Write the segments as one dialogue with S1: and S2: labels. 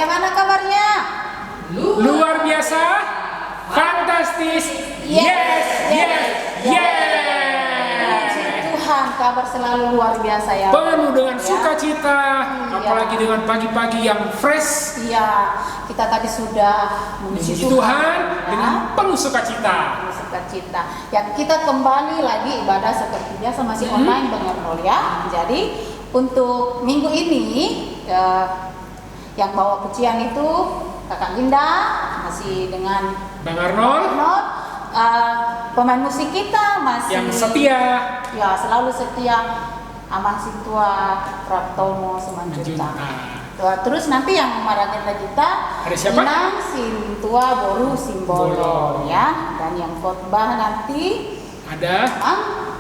S1: bagaimana kabarnya?
S2: Luar biasa, fantastis, yes.
S1: Tuhan, kabar selalu luar biasa ya.
S2: Penuh dengan sukacita, apalagi dengan pagi-pagi yang fresh.
S1: Iya, kita tadi sudah memuji Tuhan
S2: dengan penuh sukacita.
S1: Ya, kita kembali lagi ibadah seperti biasa, masih online Bang Arnold ya. Jadi untuk minggu ini yang bawa pujian itu Kakak Linda, masih dengan
S2: Bang Arnold.
S1: Pemain musik kita masih
S2: yang setia.
S1: Ya, selalu setia, Aman Situa Praptomo Semanjuta. Terus nanti yang maragenda kita
S2: ada siapa?
S1: Inang Sintua Boru Simbolo ya. Dan yang khotbah nanti
S2: ada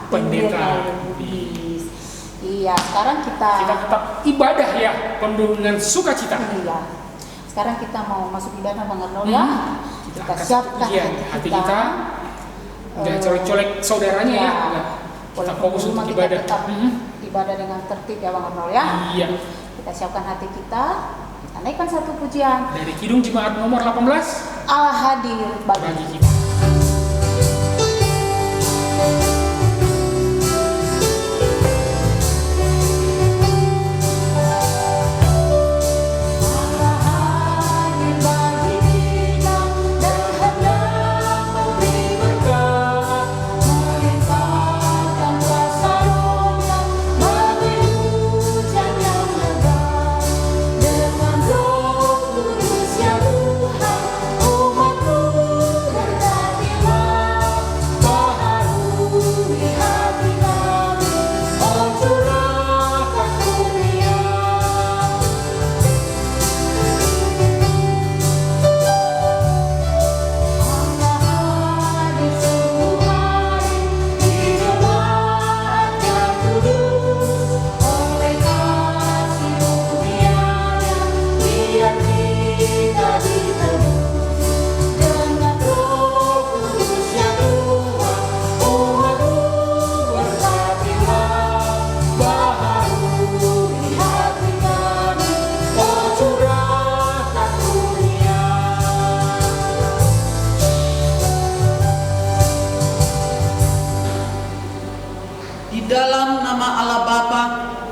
S2: pendeta Lubis.
S1: Iya, sekarang kita
S2: tetap ibadah ya, penuh dengan sukacita.
S1: Iya. Sekarang kita mau masuk ibadah Bang Arnold ya. Kita siapkan
S2: hati kita. Jangan colek-colek saudaranya ya. Kita fokus untuk ibadah.
S1: Tetap ibadah dengan tertib ya Bang Arnold ya.
S2: Iya.
S1: Kita siapkan hati kita. Kita naikkan satu pujian
S2: dari Kidung Jemaat nomor 18.
S1: Allah hadir bagi kita.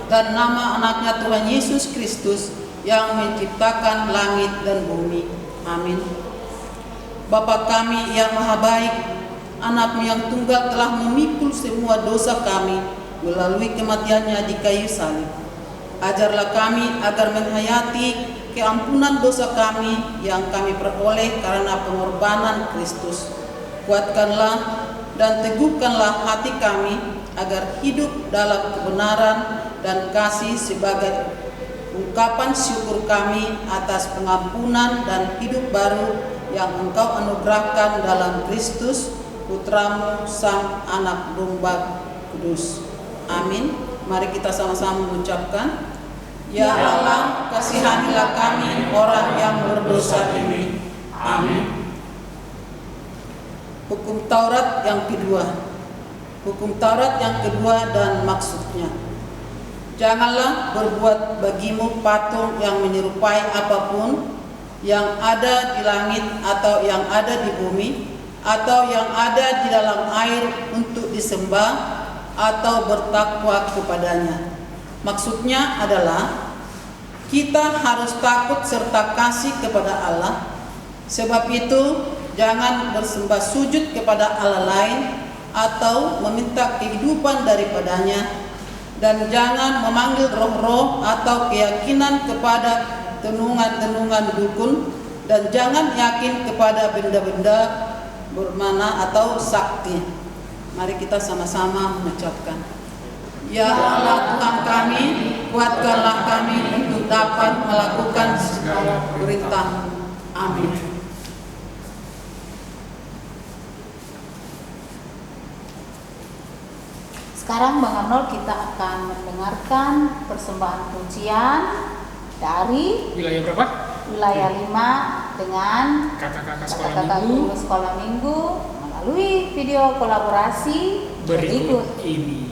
S3: Dan nama anaknya Tuhan Yesus Kristus yang menciptakan langit dan bumi. Amin. Bapa kami yang maha baik, anakmu yang tunggal telah memikul semua dosa kami melalui kematiannya di kayu salib. Ajarlah kami agar menghayati keampunan dosa kami yang kami peroleh karena pengorbanan Kristus. Kuatkanlah dan teguhkanlah hati kami agar hidup dalam kebenaran dan kasih sebagai ungkapan syukur kami atas pengampunan dan hidup baru yang Engkau anugerahkan dalam Kristus, Putramu, Sang Anak Domba Kudus. Amin. Mari kita sama-sama mengucapkan, Ya Allah, kasihanilah kami orang yang berdosa ini. Amin. Hukum Taurat yang kedua. Hukum Taurat yang kedua dan maksudnya. Janganlah berbuat bagimu patung yang menyerupai apapun yang ada di langit atau yang ada di bumi atau yang ada di dalam air untuk disembah atau bertakwa kepadanya. Maksudnya adalah kita harus takut serta kasih kepada Allah. Sebab itu jangan bersembah sujud kepada Allah lain atau meminta kehidupan daripadanya, dan jangan memanggil roh-roh atau keyakinan kepada tenungan-tenungan dukun, dan jangan yakin kepada benda-benda bermana atau sakti. Mari kita sama-sama mengucapkan, Ya Allah Tuhan kami, kuatkanlah kami untuk dapat melakukan segala perintah. Amin.
S1: Sekarang Bang Arnold, kita akan mendengarkan persembahan pujian dari
S2: wilayah berapa?
S1: Wilayah 5 dengan
S2: kakak-kakak
S1: sekolah minggu melalui video kolaborasi berikut
S2: ini.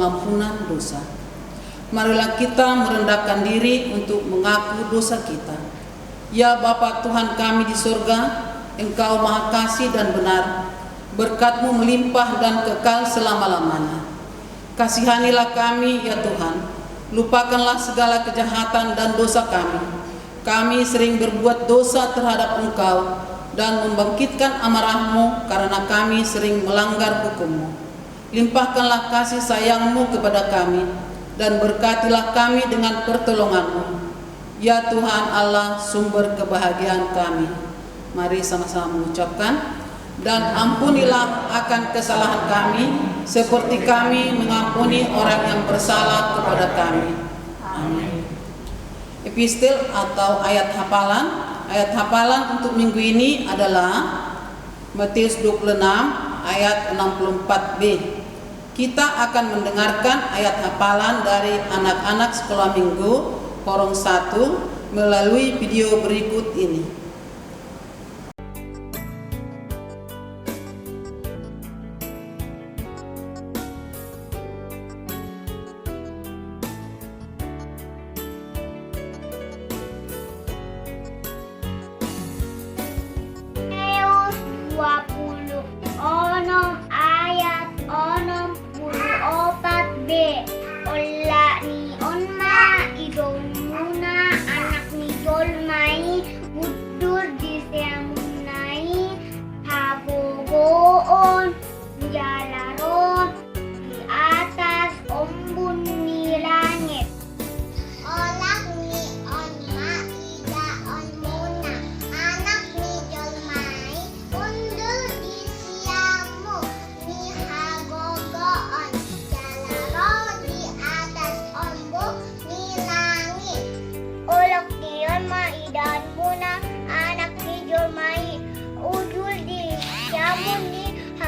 S3: pengampunan dosa. Marilah kita merendahkan diri untuk mengaku dosa kita. Ya Bapa Tuhan kami di surga, Engkau Maha Kasih dan benar, berkat-Mu melimpah dan kekal selama-lamanya. Kasihanilah kami ya Tuhan, lupakanlah segala kejahatan dan dosa kami. Kami sering berbuat dosa terhadap Engkau dan membangkitkan amarah-Mu karena kami sering melanggar hukum-Mu. Limpahkanlah kasih sayang-Mu kepada kami dan berkatilah kami dengan pertolongan-Mu. Ya Tuhan Allah, sumber kebahagiaan kami. Mari sama-sama mengucapkan, dan ampunilah akan kesalahan kami seperti kami mengampuni orang yang bersalah kepada kami. Amin. Epistel atau ayat hafalan. Ayat hafalan untuk minggu ini adalah Matius 26 ayat 64b. Kita akan mendengarkan ayat hafalan dari anak-anak sekolah minggu Porong 1 melalui video berikut ini.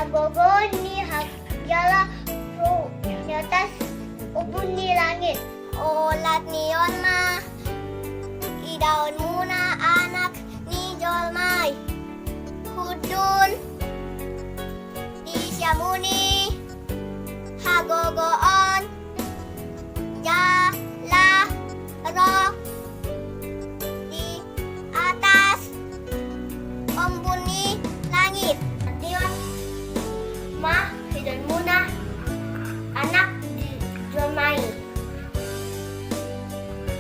S4: Gogoni hagjala ro di atas ubun di langit. Olat niyon ma idaon muna anak ni Jolmay. Hudul isyamuni hagogoon jala ro di atas umbun di langit. Ma, hidon muna anak di Jolmay.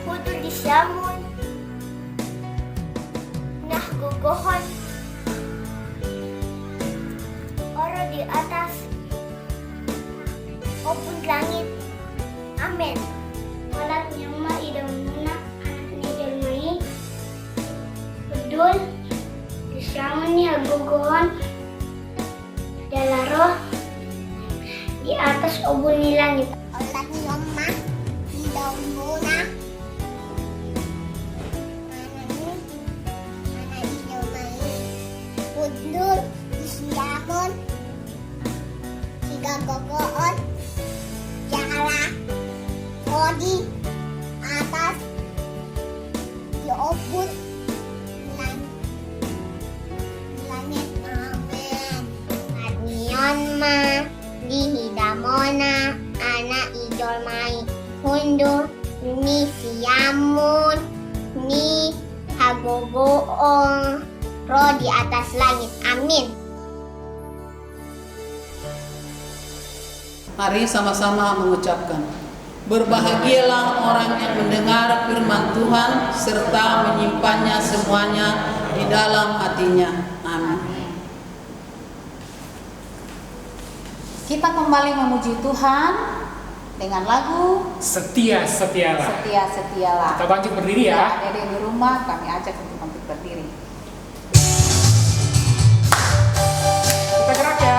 S4: Hudul di Syamun nah gogohon oro di atas opun langit. Amin. Walat nyama hidon muna anak di Jolmay. Hudul di Syamun nih gogohon roh di atas ubun di langit. Olat nyoma di daun muna anak di Jolmay. Hudul di Syamun tiga gogoon jala di atas di ubun ma di hidamona anak Jolmay. Hundur ni siyamun ni hagogoong ro di atas langit. Amin.
S3: Mari sama-sama mengucapkan, berbahagialah orang yang mendengar firman Tuhan serta menyimpannya semuanya di dalam hatinya. Amin.
S1: Kita kembali memuji Tuhan dengan lagu
S2: Setia-setialah.
S1: Setia-setialah.
S2: Kita bangkit berdiri ya.
S1: Adik-adik di rumah kami ajak untuk bangkit berdiri.
S2: Kita gerak ya.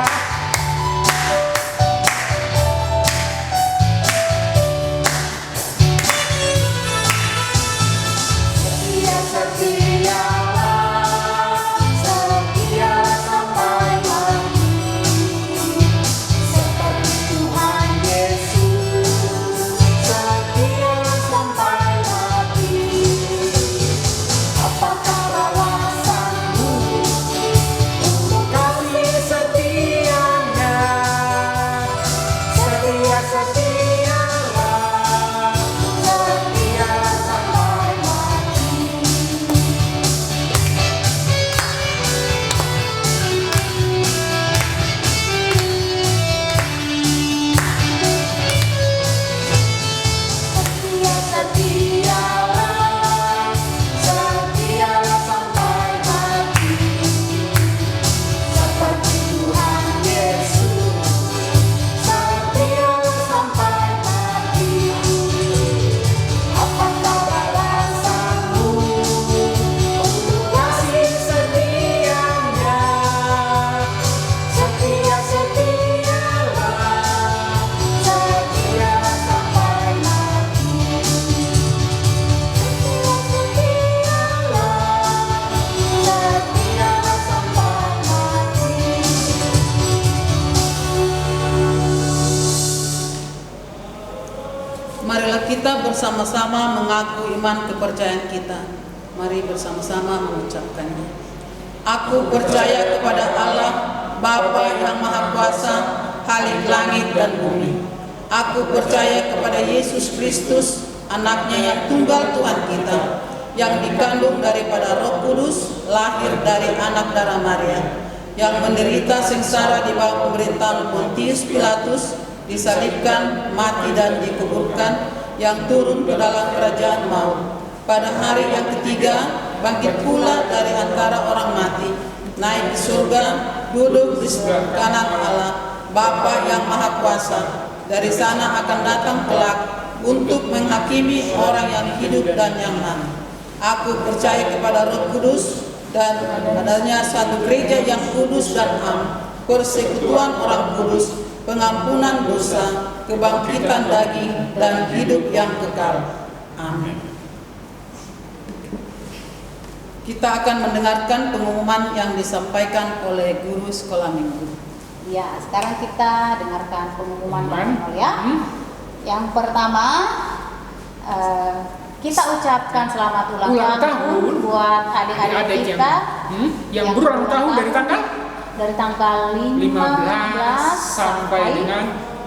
S5: Apakah bahwa
S3: kita bersama-sama mengaku iman kepercayaan kita. Mari bersama-sama mengucapkannya. Aku percaya kepada Allah, Bapa yang Maha Kuasa, Khalik langit dan bumi. Aku percaya kepada Yesus Kristus, anaknya yang tunggal Tuhan kita, yang dikandung daripada Roh Kudus, lahir dari anak darah Maria, yang menderita sengsara di bawah pemerintahan Pontius Pilatus, disalibkan, mati dan dikuburkan, yang turun ke dalam kerajaan maut. Pada hari yang ketiga, bangkit pula dari antara orang mati, naik ke surga, duduk di sebelah kanan Allah, Bapa yang Maha Kuasa. Dari sana akan datang kelak untuk menghakimi orang yang hidup dan yang mati. Aku percaya kepada Roh Kudus dan adanya satu gereja yang kudus dan am, persekutuan orang kudus, pengampunan dosa, kebangkitan daging, dan hidup yang kekal. Amin. Kita akan mendengarkan pengumuman yang disampaikan oleh guru sekolah minggu.
S1: Ya, sekarang kita dengarkan pengumuman ya. Yang pertama, kita ucapkan selamat ulang tahun buat adik-adik kita
S2: yang berulang tahun dari tanggal
S1: 15
S2: sampai dengan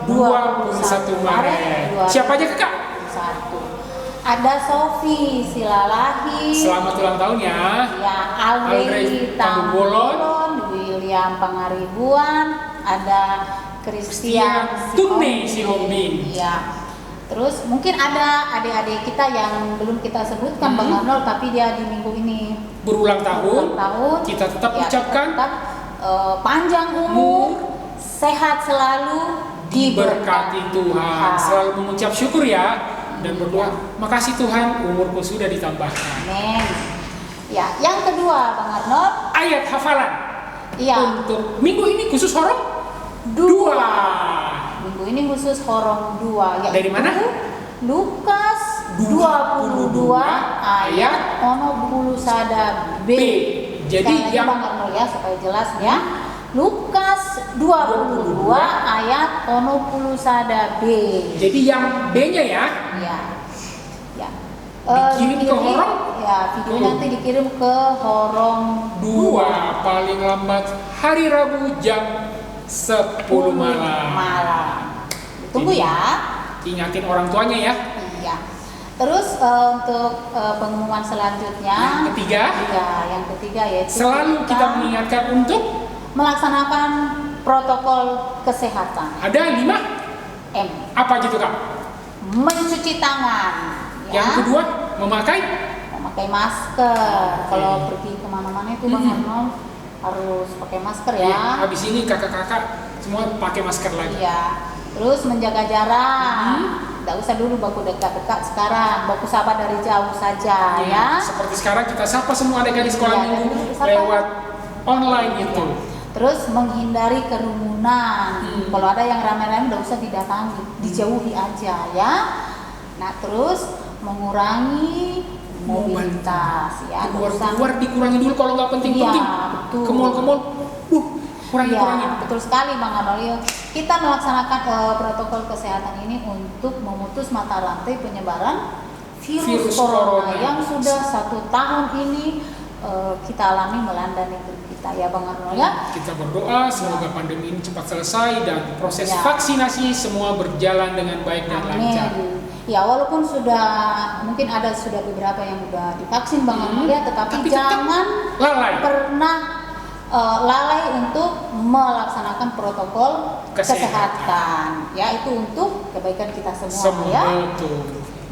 S2: 21 Maret. Siapa aja Kakak?
S1: Ada Sofi Silalahi.
S2: Selamat ulang tahun ya.
S1: Ya, Alrei Tambolon, William Pangaribuan, ada Christian Sihombing. Ya. Terus mungkin ada adik-adik kita yang belum kita sebutkan Bang Arnold, tapi dia di minggu ini
S2: berulang tahun. Kita tetap ucapkan
S1: panjang umur, sehat selalu,
S2: diberkati Tuhan. Selalu mengucap syukur ya dan berdoa, makasih Tuhan umurku sudah ditambahkan.
S1: Amin. Ya, yang kedua Bang Arnold,
S2: ayat hafalan.
S1: Iya.
S2: Untuk minggu ini khusus horong 2.
S1: Minggu ini khusus horong 2.
S2: Dari mana?
S1: Lukas 22 ayat 10 sada B.
S2: Jadi yang
S1: Bang Arnold ya supaya jelas ya. Lukas 22 ayat 10 sada B.
S2: Jadi yang B-nya ya.
S1: Ya. Ya.
S2: Dikirim ke horong?
S1: Ya, videonya nanti dikirim ke horong
S2: 2 paling lambat hari Rabu jam 10 malam.
S1: Tunggu ya.
S2: Ingatin orang tuanya ya.
S1: Iya. Terus untuk pengumuman selanjutnya
S2: yang ketiga.
S1: Yang ketiga yaitu
S2: selalu kita mengingatkan untuk
S1: melaksanakan protokol kesehatan.
S2: Ada 5
S1: M.
S2: Apa gitu Kak?
S1: Mencuci tangan. Ya.
S2: Yang kedua memakai
S1: masker. Kalau pergi kemana-mana itu Bang Arnold harus pakai masker ya.
S2: Habis ini kakak-kakak semua pakai masker lagi.
S1: Iya. Terus menjaga jarak. Tidak usah dulu baku dekat-dekat sekarang, baku sapa dari jauh saja ya.
S2: Seperti sekarang kita sapa semua adik-adik sekolah minggu lewat online itu.
S1: Terus menghindari kerumunan. Kalau ada yang ramai-ramai tidak usah didatangi, dijauhi aja ya. Nah, terus mengurangi mobilitas ya.
S2: Keluar dikurangi dulu kalau nggak penting-penting.
S1: Betul.
S2: Ke mall, kurangi.
S1: Betul sekali Bang Arnold. Kita melaksanakan protokol kesehatan ini untuk memutus mata rantai penyebaran virus corona yang sudah 1 tahun ini kita alami melanda negeri kita ya Bang Arnold ya.
S2: Kita berdoa semoga pandemi ini cepat selesai dan proses vaksinasi semua berjalan dengan baik dan lancar.
S1: Ya, walaupun mungkin sudah beberapa yang sudah divaksin Bang Arnold ya, tetapi jangan pernah lalai untuk melaksanakan protokol kesehatan. Ya, itu untuk kebaikan kita semua ya.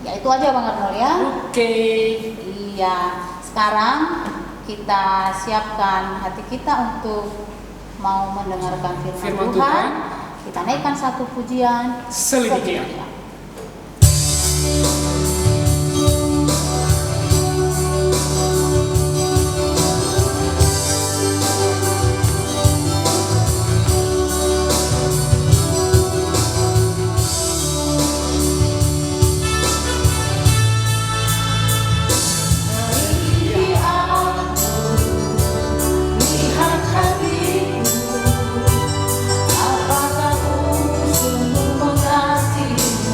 S1: Ya, itu aja Bang Arnold ya.
S2: Oke.
S1: Iya, sekarang kita siapkan hati kita untuk mau mendengarkan firman Tuhan. Kita naikkan satu pujian
S2: Selidikian.
S5: Apakah aku sungguh mengasihi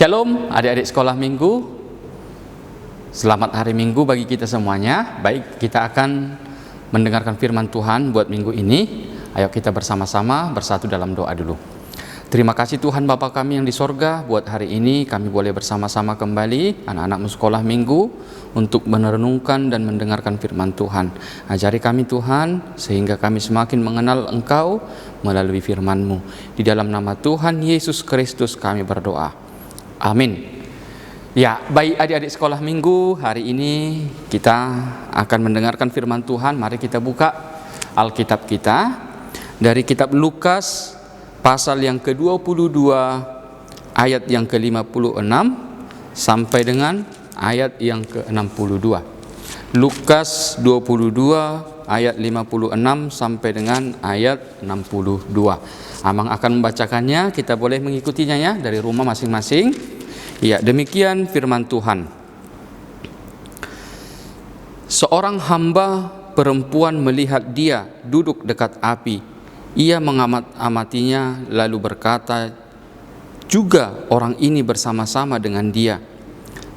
S5: Shalom adik-adik sekolah minggu. Selamat hari Minggu bagi kita semuanya. Baik, kita akan mendengarkan firman Tuhan buat minggu ini. Ayo kita bersama-sama bersatu dalam doa dulu. Terima kasih Tuhan Bapa kami yang di sorga, buat hari ini kami boleh bersama-sama kembali anak-anak sekolah minggu untuk merenungkan dan mendengarkan firman Tuhan. Ajari kami Tuhan sehingga kami semakin mengenal Engkau melalui firman-Mu. Di dalam nama Tuhan Yesus Kristus kami berdoa. Amin. Ya, baik adik-adik sekolah minggu, hari ini kita akan mendengarkan firman Tuhan. Mari kita buka Alkitab kita dari kitab Lukas pasal yang ke-22 ayat yang ke-56 sampai dengan ayat yang ke-62. Lukas 22 ayat 56 sampai dengan ayat 62. Amang akan membacakannya, kita boleh mengikutinya ya dari rumah masing-masing. Ya, demikian firman Tuhan. Seorang hamba perempuan melihat dia duduk dekat api. Ia mengamat-amatinya lalu berkata, juga orang ini bersama-sama dengan dia.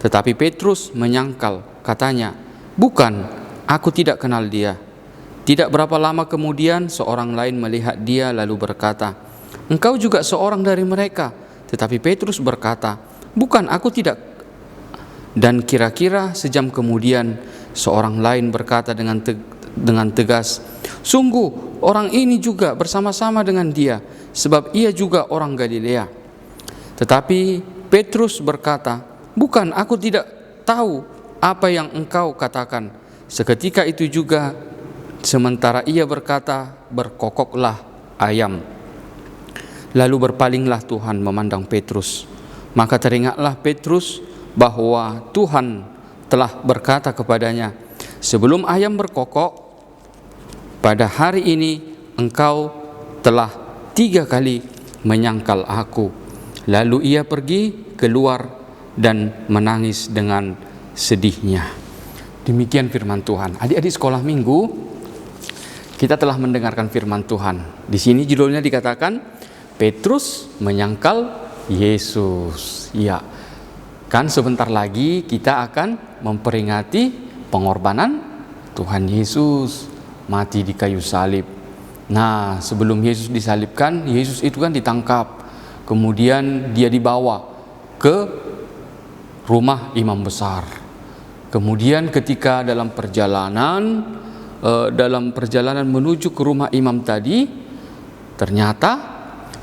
S5: Tetapi Petrus menyangkal, katanya, bukan, aku tidak kenal dia. Tidak berapa lama kemudian seorang lain melihat dia lalu berkata, engkau juga seorang dari mereka. Tetapi Petrus berkata, bukan, aku tidak. Dan kira-kira sejam kemudian seorang lain berkata dengan tegas, sungguh orang ini juga bersama-sama dengan dia, sebab ia juga orang Galilea. Tetapi Petrus berkata, bukan, aku tidak tahu apa yang engkau katakan. Seketika itu juga, sementara ia berkata, berkokoklah ayam. Lalu berpalinglah Tuhan memandang Petrus. Maka teringatlah Petrus bahwa Tuhan telah berkata kepadanya, sebelum ayam berkokok, pada hari ini engkau telah 3 kali menyangkal aku. Lalu ia pergi keluar dan menangis dengan sedihnya. Demikian firman Tuhan. Adik-adik sekolah minggu, kita telah mendengarkan firman Tuhan. Di sini judulnya dikatakan Petrus menyangkal Yesus. Ya, kan sebentar lagi kita akan memperingati pengorbanan Tuhan Yesus mati di kayu salib. Nah, sebelum Yesus disalibkan, Yesus itu kan ditangkap. Kemudian dia dibawa ke rumah imam besar. Kemudian ketika dalam perjalanan menuju ke rumah imam tadi, ternyata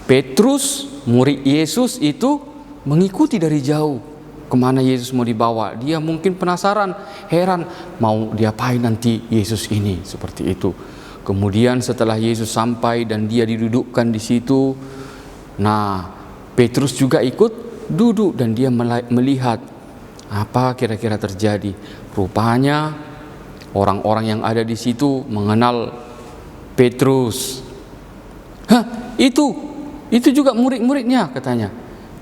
S5: Petrus, murid Yesus itu mengikuti dari jauh kemana Yesus mau dibawa. Dia mungkin penasaran, heran, mau diapain nanti Yesus ini, seperti itu. Kemudian setelah Yesus sampai dan dia didudukkan di situ, nah Petrus juga ikut duduk dan dia melihat apa kira-kira terjadi. Rupanya orang-orang yang ada di situ mengenal Petrus. Hah, itu juga murid-muridnya katanya.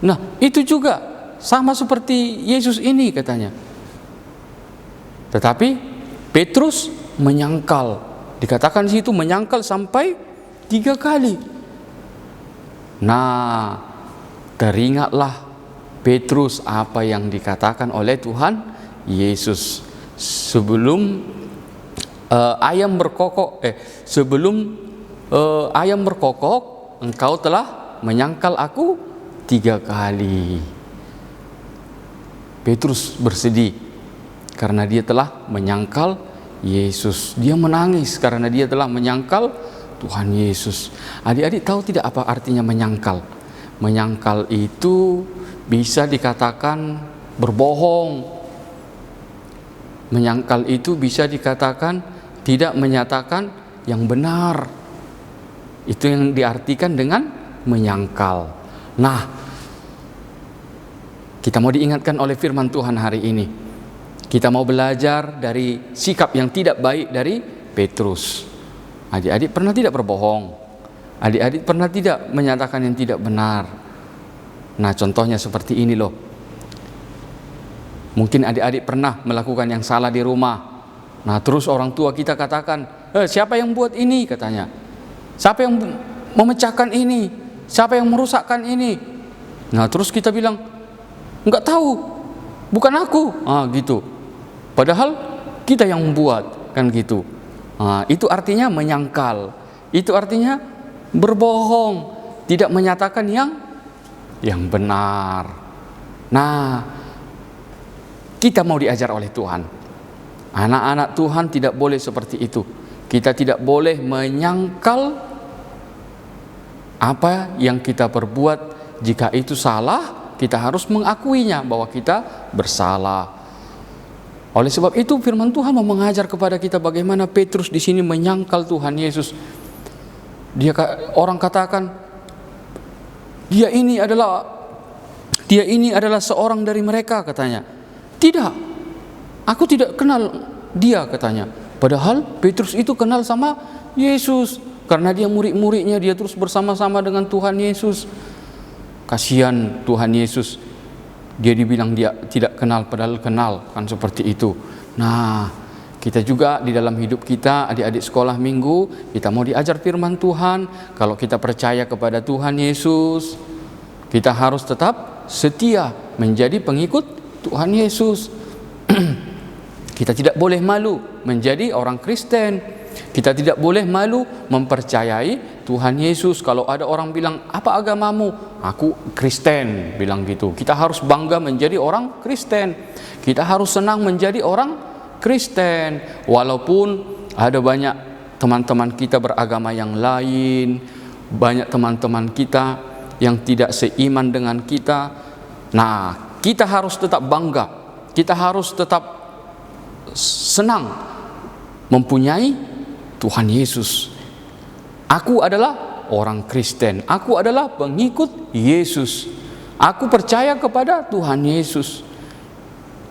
S5: Nah, itu juga sama seperti Yesus ini katanya. Tetapi Petrus menyangkal. Dikatakan di situ menyangkal sampai 3 kali. Nah, teringatlah Petrus apa yang dikatakan oleh Tuhan Yesus. Sebelum ayam berkokok, engkau telah menyangkal aku 3 kali. Petrus bersedih karena dia telah menyangkal Yesus. Dia menangis karena dia telah menyangkal Tuhan Yesus. Adik-adik tahu tidak apa artinya menyangkal? Menyangkal itu bisa dikatakan berbohong. Menyangkal itu bisa dikatakan tidak menyatakan yang benar. Itu yang diartikan dengan menyangkal. Nah, kita mau diingatkan oleh firman Tuhan hari ini. Kita mau belajar dari sikap yang tidak baik dari Petrus. Adik-adik pernah tidak berbohong? Adik-adik pernah tidak menyatakan yang tidak benar? Nah, contohnya seperti ini loh. Mungkin adik-adik pernah melakukan yang salah di rumah. Nah, terus orang tua kita katakan, siapa yang buat ini katanya? Siapa yang memecahkan ini? Siapa yang merusakkan ini? Nah, terus kita bilang, Enggak tahu, bukan aku, gitu. Padahal kita yang membuat, kan gitu. Itu artinya menyangkal, itu artinya berbohong, tidak menyatakan yang benar. Nah, kita mau diajar oleh Tuhan. Anak-anak Tuhan tidak boleh seperti itu. Kita tidak boleh menyangkal apa yang kita perbuat. Jika itu salah, kita harus mengakuinya bahwa kita bersalah. Oleh sebab itu firman Tuhan mau mengajar kepada kita bagaimana Petrus di sini menyangkal Tuhan Yesus. Orang katakan dia ini adalah seorang dari mereka, katanya. Tidak, aku tidak kenal dia, katanya. Padahal Petrus itu kenal sama Yesus, karena dia murid-muridnya, dia terus bersama-sama dengan Tuhan Yesus. Kasihan Tuhan Yesus, dia dibilang dia tidak kenal padahal kenal, kan seperti itu. Nah, kita juga di dalam hidup kita, adik-adik sekolah minggu, kita mau diajar firman Tuhan. Kalau kita percaya kepada Tuhan Yesus, kita harus tetap setia menjadi pengikut Tuhan Yesus. Kita tidak boleh malu menjadi orang Kristen. Kita tidak boleh malu mempercayai Tuhan Yesus. Kalau ada orang bilang, apa agamamu? Aku Kristen, bilang gitu. Kita harus bangga menjadi orang Kristen. Kita harus senang menjadi orang Kristen. Walaupun ada banyak teman-teman kita beragama yang lain, banyak teman-teman kita yang tidak seiman dengan kita. Nah, kita harus tetap bangga. Kita harus tetap senang mempunyai Tuhan Yesus. Aku adalah orang Kristen. Aku adalah pengikut Yesus. Aku percaya kepada Tuhan Yesus.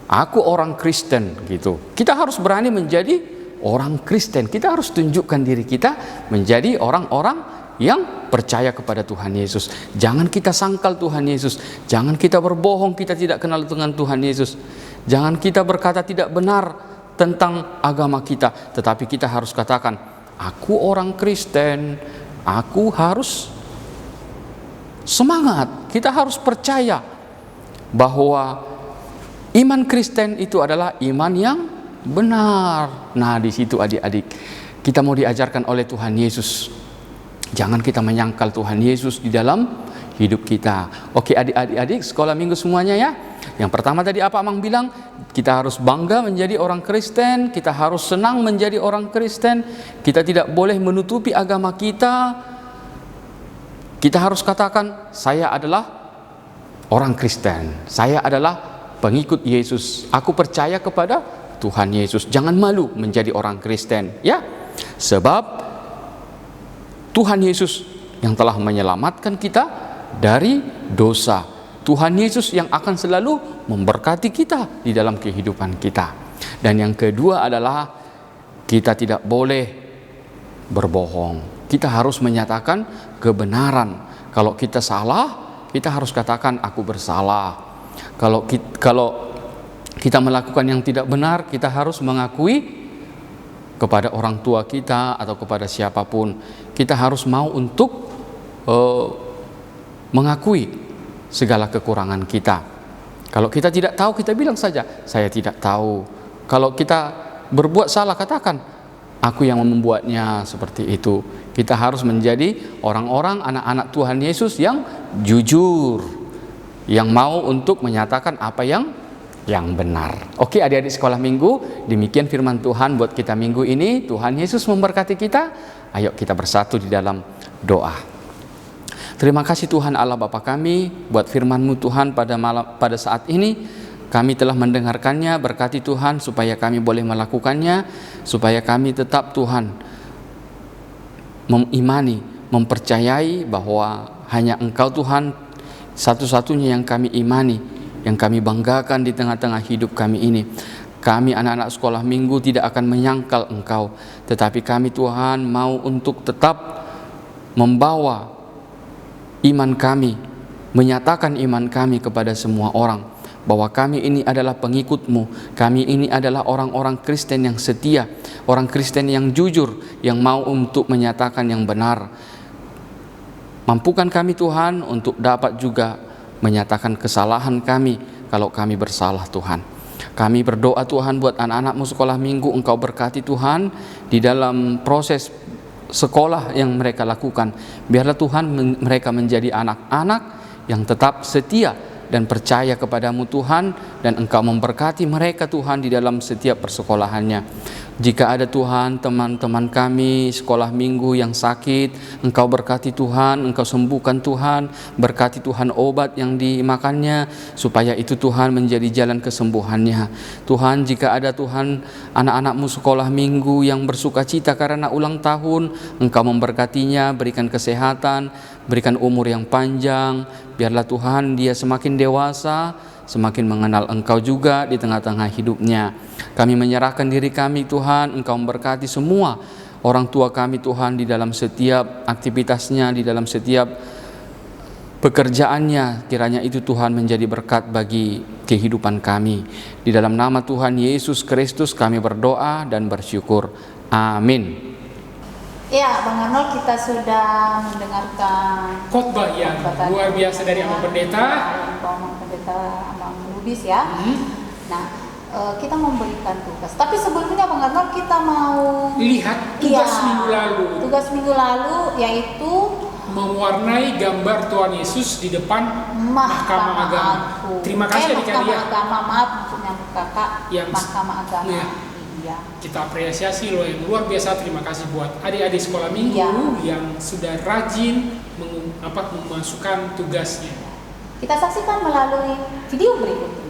S5: Aku orang Kristen, gitu. Kita harus berani menjadi orang Kristen. Kita harus tunjukkan diri kita menjadi orang-orang yang percaya kepada Tuhan Yesus. Jangan kita sangkal Tuhan Yesus. Jangan kita berbohong kita tidak kenal dengan Tuhan Yesus. Jangan kita berkata tidak benar tentang agama kita, tetapi kita harus katakan, aku orang Kristen, aku harus semangat. Kita harus percaya bahwa iman Kristen itu adalah iman yang benar. Nah, di situ adik-adik, kita mau diajarkan oleh Tuhan Yesus. Jangan kita menyangkal Tuhan Yesus di dalam hidup kita. Oke, adik-adik sekolah minggu semuanya ya. Yang pertama tadi apa Amang bilang? Kita harus bangga menjadi orang Kristen, kita harus senang menjadi orang Kristen, kita tidak boleh menutupi agama kita. Kita harus katakan, saya adalah orang Kristen, saya adalah pengikut Yesus, aku percaya kepada Tuhan Yesus. Jangan malu menjadi orang Kristen, ya. Sebab Tuhan Yesus yang telah menyelamatkan kita dari dosa. Tuhan Yesus yang akan selalu memberkati kita di dalam kehidupan kita. Dan yang kedua adalah kita tidak boleh berbohong. Kita harus menyatakan kebenaran. Kalau kita salah, kita harus katakan aku bersalah. Kalau kita melakukan yang tidak benar, kita harus mengakui kepada orang tua kita atau kepada siapapun. Kita harus mau untuk mengakui segala kekurangan kita. Kalau kita tidak tahu, kita bilang saja, saya tidak tahu. Kalau kita berbuat salah, katakan, aku yang membuatnya, seperti itu. Kita harus menjadi orang-orang anak-anak Tuhan Yesus yang jujur, yang mau untuk menyatakan apa yang benar. Oke, adik-adik sekolah minggu, demikian firman Tuhan buat kita minggu ini. Tuhan Yesus memberkati kita. Ayo kita bersatu di dalam doa. Terima kasih Tuhan Allah Bapa kami buat firman-Mu Tuhan pada saat ini. Kami telah mendengarkannya, berkati Tuhan supaya kami boleh melakukannya, supaya kami tetap Tuhan mengimani, mempercayai bahwa hanya Engkau Tuhan satu-satunya yang kami imani, yang kami banggakan di tengah-tengah hidup kami ini. Kami anak-anak sekolah minggu tidak akan menyangkal Engkau, tetapi kami Tuhan mau untuk tetap membawa iman kami, menyatakan iman kami kepada semua orang, bahwa kami ini adalah pengikut-Mu, kami ini adalah orang-orang Kristen yang setia, orang Kristen yang jujur, yang mau untuk menyatakan yang benar. Mampukan kami Tuhan untuk dapat juga menyatakan kesalahan kami kalau kami bersalah Tuhan. Kami berdoa Tuhan buat anak-anak-Mu sekolah minggu, Engkau berkati Tuhan di dalam proses sekolah yang mereka lakukan. Biarlah Tuhan mereka menjadi anak-anak yang tetap setia dan percaya kepadamu Tuhan, dan Engkau memberkati mereka Tuhan di dalam setiap persekolahannya. Jika ada Tuhan teman-teman kami sekolah minggu yang sakit, Engkau berkati Tuhan, Engkau sembuhkan Tuhan, berkati Tuhan obat yang dimakannya, supaya itu Tuhan menjadi jalan kesembuhannya. Tuhan, jika ada Tuhan anak-anak-Mu sekolah minggu yang bersuka cita karena ulang tahun, Engkau memberkatinya, berikan kesehatan, berikan umur yang panjang. Biarlah Tuhan dia semakin dewasa, semakin mengenal Engkau juga di tengah-tengah hidupnya. Kami menyerahkan diri kami Tuhan, Engkau memberkati semua orang tua kami Tuhan di dalam setiap aktivitasnya, di dalam setiap pekerjaannya. Kiranya itu Tuhan menjadi berkat bagi kehidupan kami. Di dalam nama Tuhan Yesus Kristus kami berdoa dan bersyukur. Amin.
S1: Ya, Bang Arnold, kita sudah mendengarkan
S2: khotbah yang luar biasa dari Abang Pendeta.
S1: Abang Pendeta Abang Lubis ya. Nah, kita memberikan tugas. Tapi sebelumnya Bang Arnold, kita mau
S2: lihat tugas minggu lalu.
S1: Tugas minggu lalu yaitu
S2: mewarnai gambar Tuhan Yesus di depan Mahkamah Agama. Terima kasih adik-adik ya.
S1: Mahkamah Agama, maaf maksudnya kakak.
S2: Yang
S1: Mahkamah Agama.
S2: Ya.
S1: Iya.
S2: Kita apresiasi loh yang luar biasa. Terima kasih buat adik-adik sekolah minggu yang sudah rajin memasukkan tugasnya.
S1: Kita saksikan melalui video berikut ini.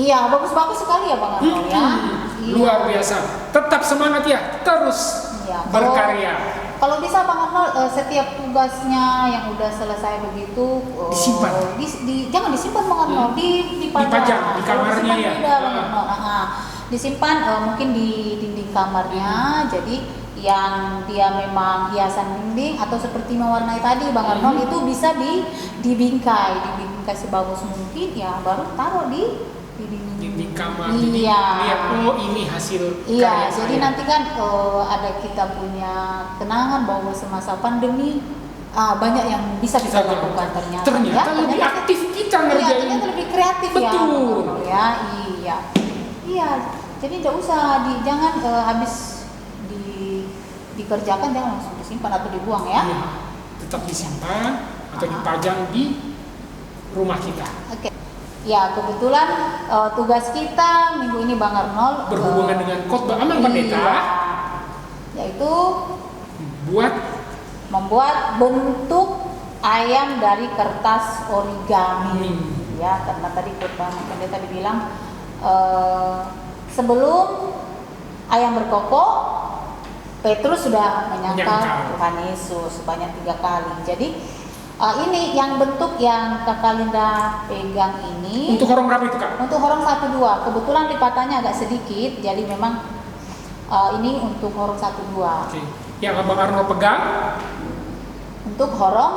S1: Iya, bagus-bagus sekali ya Bang Arnold ya.
S2: Luar biasa. Tetap semangat ya, terus berkarya.
S1: Kalau bisa Bang Arnold, setiap tugasnya yang udah selesai begitu
S2: disimpan.
S1: Jangan disimpan Bang Arnold,
S2: dipajang di kamarnya ya.
S1: Bang Arnold. Disimpan mungkin di dinding kamarnya. Jadi yang dia memang hiasan dinding atau seperti mewarnai tadi Bang Arnold itu bisa dibingkai sebagus mungkin ya, baru taruh di
S2: dinding kamar.
S1: Iya.
S2: Lihat, oh ini hasil
S1: iya,
S2: karya
S1: jadi
S2: saya.
S1: nanti kan ada kita punya kenangan bahwa semasa pandemi banyak yang bisa kita lakukan ternyata ya,
S2: lebih aktif kita ngerjain.
S1: Ternyata lebih kreatif.
S2: Betul.
S1: Iya. Jadi jangan habis dikerjakan jangan langsung disimpan atau dibuang ya.
S2: Iya, tetap disimpan. atau dipajang di rumah kita.
S1: Oke. Ya, kebetulan tugas kita minggu ini Bang Arnold
S2: Berhubungan dengan khotbah Amang Pendeta,
S1: iya, yaitu membuat bentuk ayam dari kertas origami. Ya, karena tadi khotbah Amang Pendeta dibilang sebelum ayam berkokok, Petrus sudah menyangkal Tuhan Yesus sebanyak 3 kali. Jadi ini yang bentuk yang Kakak Linda pegang ini.
S2: Untuk horong berapa itu, Kak?
S1: Untuk horong 1-2. Kebetulan lipatannya agak sedikit, jadi memang ini untuk horong 1-2.
S2: Oke. Yang Abang Arnold pegang
S1: untuk horong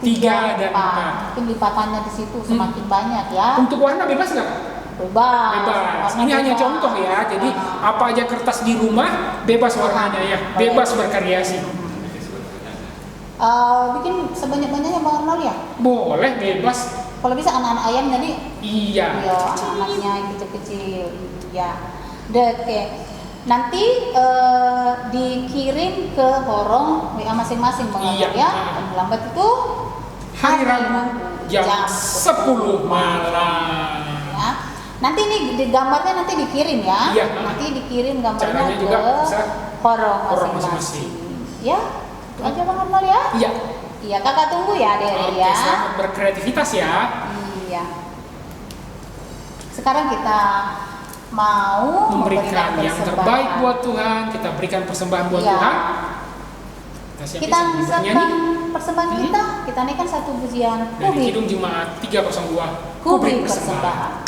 S2: 3 dan 4.
S1: Mungkin lipatannya di situ semakin banyak ya.
S2: Untuk warna bebas nggak?
S1: Bebas.
S2: Ini hanya contoh ya. Jadi apa aja kertas di rumah bebas warnanya ya, bebas bervariasi.
S1: Bikin sebanyak-banyaknya Bang Arnold ya?
S2: Boleh, bebas.
S1: Kalau bisa anak-anak ayam jadi.
S2: Iya.
S1: Iya, anak-anaknya yang kecil-kecil. Iya. Oke. Nanti dikirim ke horong WA masing-masing Bang Arnold ya. Paling lambat itu
S2: hari Rabu jam 10 malam.
S1: Ya. Nanti ini gambarnya nanti dikirim ya.
S2: Iya.
S1: Nanti dikirim gambarnya
S2: Caranya
S1: ke
S2: juga bisa
S1: horong masing-masing. Ya, itu aja Bang Arnold ya.
S2: Iya.
S1: Iya, Kakak tunggu ya, Dere ya.
S2: Selamat berkreativitas ya.
S1: Iya. Sekarang kita mau
S2: memberikan yang terbaik buat Tuhan, kita berikan persembahan buat Tuhan.
S1: Kita siapkan persembahan kita naikkan satu pujian
S2: dari Kidung Jemaat 302
S1: Kubri Persembahan.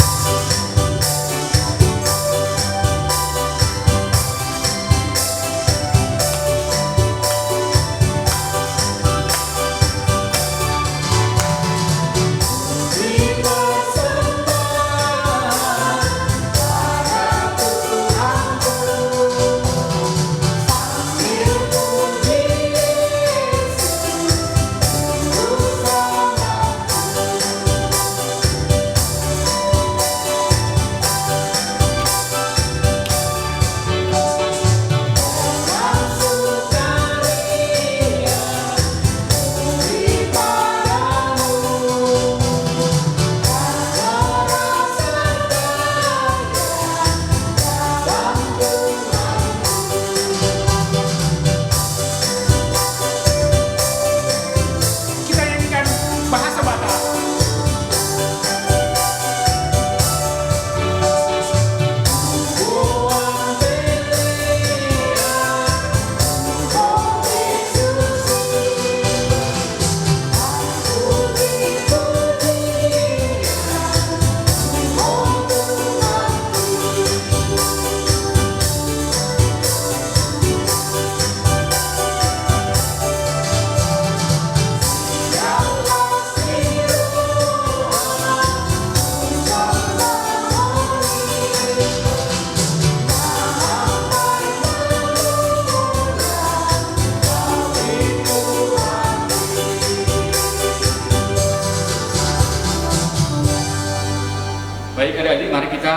S5: Baik adik-adik, mari kita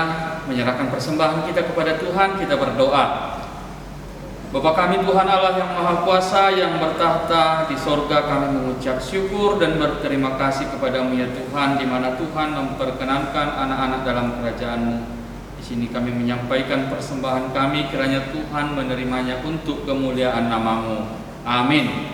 S5: menyerahkan persembahan kita kepada Tuhan, kita berdoa. Bapa kami Tuhan Allah yang Maha Kuasa yang bertahta di sorga, kami mengucap syukur dan berterima kasih kepada-Mu ya Tuhan, di mana Tuhan memperkenankan anak-anak dalam kerajaan-Mu. Di sini kami menyampaikan persembahan kami, kiranya Tuhan menerimanya untuk kemuliaan nama-Mu. Amin.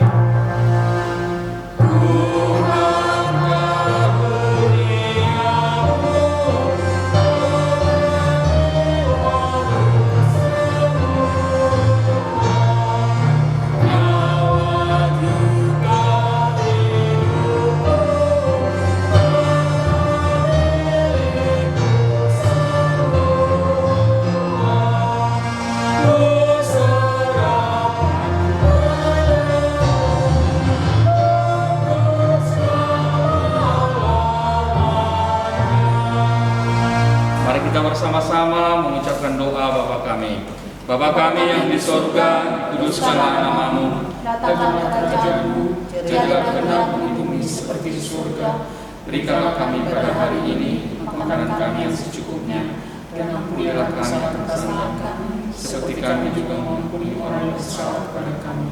S5: Bersama-sama mengucapkan doa Bapa kami. Bapa kami yang di sorga, dikuduskanlah nama-Mu.
S1: Datanglah kerajaan-Mu,
S2: jadilah kehendak-Mu di bumi seperti di surga.
S5: Berikanlah kami pada hari ini makanan kami yang secukupnya, dan ampunilah kami atas kesalahan kami, seperti kami juga mengampuni orang yang bersalah kepada kami.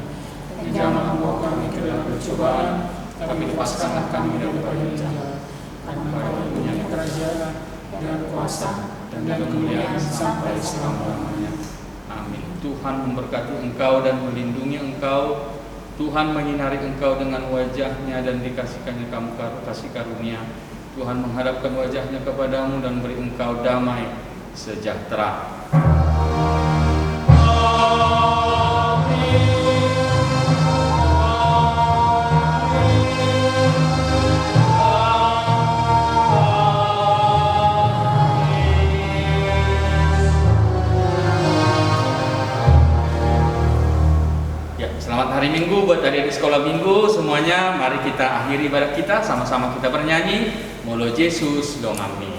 S5: Dan jangan membawa kami ke dalam percobaan,
S2: Tapi lepaskanlah kami daripada jahat, karena Kau punya kerajaan dan kuasa dan kemuliaan sampai selama-lamanya.
S5: Amin. Tuhan memberkati engkau dan melindungi engkau. Tuhan menyinari engkau dengan wajahnya dan dikasihkannya kamu kasih karunia. Tuhan menghadapkan wajahnya kepadamu dan beri engkau damai sejahtera. Selamat hari Minggu buat adik-adik sekolah minggu semuanya. Mari kita akhiri ibadat kita, sama-sama kita bernyanyi Molo Yesus Domami.